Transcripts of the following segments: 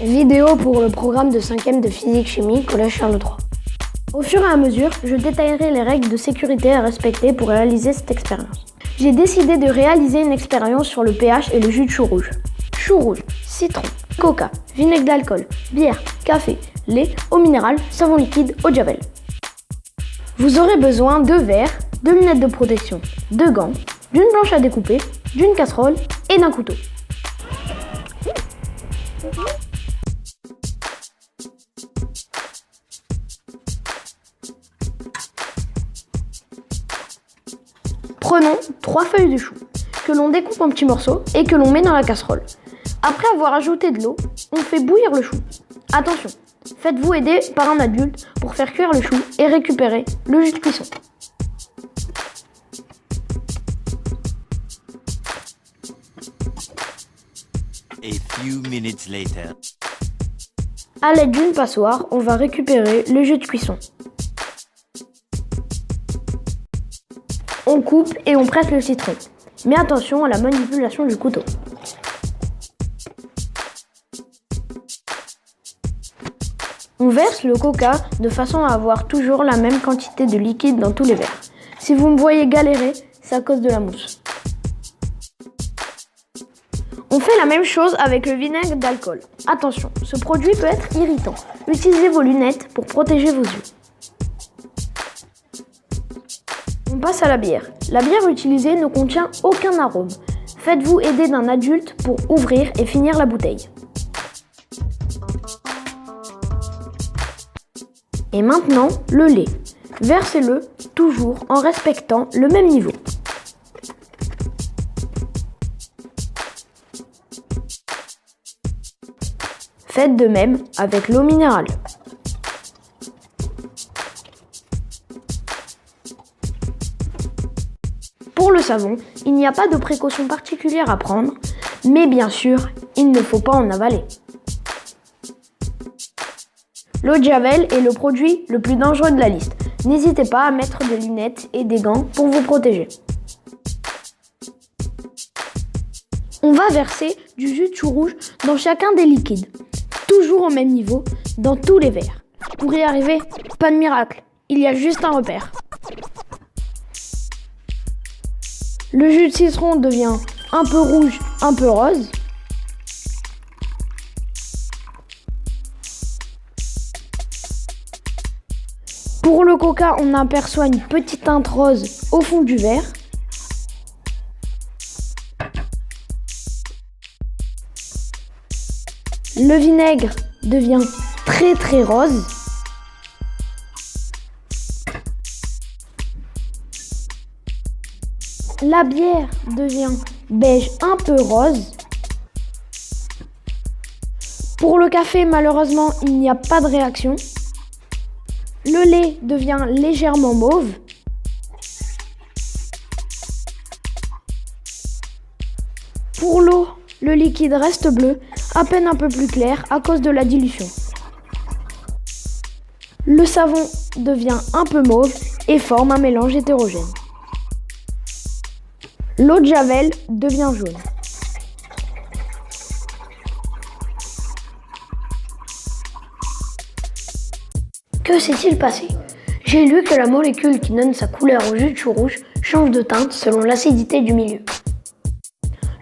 Vidéo pour le programme de 5e de physique-chimie, collège Charles III. Au fur et à mesure, je détaillerai les règles de sécurité à respecter pour réaliser cette expérience. J'ai décidé de réaliser une expérience sur le pH et le jus de chou rouge. Chou rouge, citron, coca, vinaigre d'alcool, bière, café, lait, eau minérale, savon liquide, eau de javel. Vous aurez besoin de verres, de lunettes de protection, de gants, d'une planche à découper, d'une casserole et d'un couteau. Prenons 3 feuilles de chou, que l'on découpe en petits morceaux et que l'on met dans la casserole. Après avoir ajouté de l'eau, on fait bouillir le chou. Attention, faites-vous aider par un adulte pour faire cuire le chou et récupérer le jus de cuisson. A few minutes later. À l'aide d'une passoire, on va récupérer le jus de cuisson. On coupe et on presse le citron. Mais attention à la manipulation du couteau. On verse le coca de façon à avoir toujours la même quantité de liquide dans tous les verres. Si vous me voyez galérer, c'est à cause de la mousse. On fait la même chose avec le vinaigre d'alcool. Attention, ce produit peut être irritant. Utilisez vos lunettes pour protéger vos yeux. On passe à la bière. La bière utilisée ne contient aucun arôme. Faites-vous aider d'un adulte pour ouvrir et finir la bouteille. Et maintenant, le lait. Versez-le toujours en respectant le même niveau. Faites de même avec l'eau minérale. Pour le savon, il n'y a pas de précaution particulière à prendre, mais bien sûr, il ne faut pas en avaler. L'eau de javel est le produit le plus dangereux de la liste. N'hésitez pas à mettre des lunettes et des gants pour vous protéger. On va verser du jus de chou rouge dans chacun des liquides, toujours au même niveau, dans tous les verres. Pour y arriver, pas de miracle, il y a juste un repère. Le jus de citron devient un peu rouge, un peu rose. Pour le coca, on aperçoit une petite teinte rose au fond du verre. Le vinaigre devient très rose. La bière devient beige un peu rose. Pour le café, malheureusement, il n'y a pas de réaction. Le lait devient légèrement mauve. Pour l'eau, le liquide reste bleu, à peine un peu plus clair à cause de la dilution. Le savon devient un peu mauve et forme un mélange hétérogène. L'eau de javel devient jaune. Que s'est-il passé? J'ai lu que la molécule qui donne sa couleur au jus de chou rouge change de teinte selon l'acidité du milieu.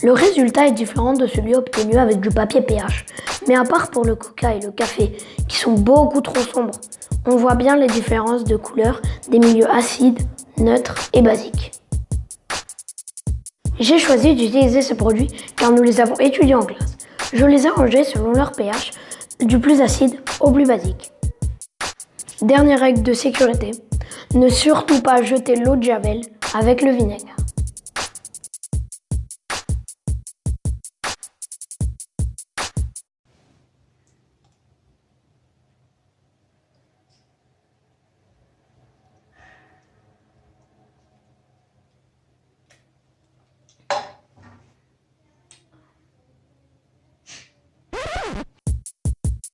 Le résultat est différent de celui obtenu avec du papier pH, mais à part pour le coca et le café, qui sont beaucoup trop sombres, on voit bien les différences de couleur des milieux acides, neutres et basiques. J'ai choisi d'utiliser ces produits car nous les avons étudiés en classe. Je les ai rangés selon leur pH, du plus acide au plus basique. Dernière règle de sécurité, ne surtout pas jeter l'eau de javel avec le vinaigre.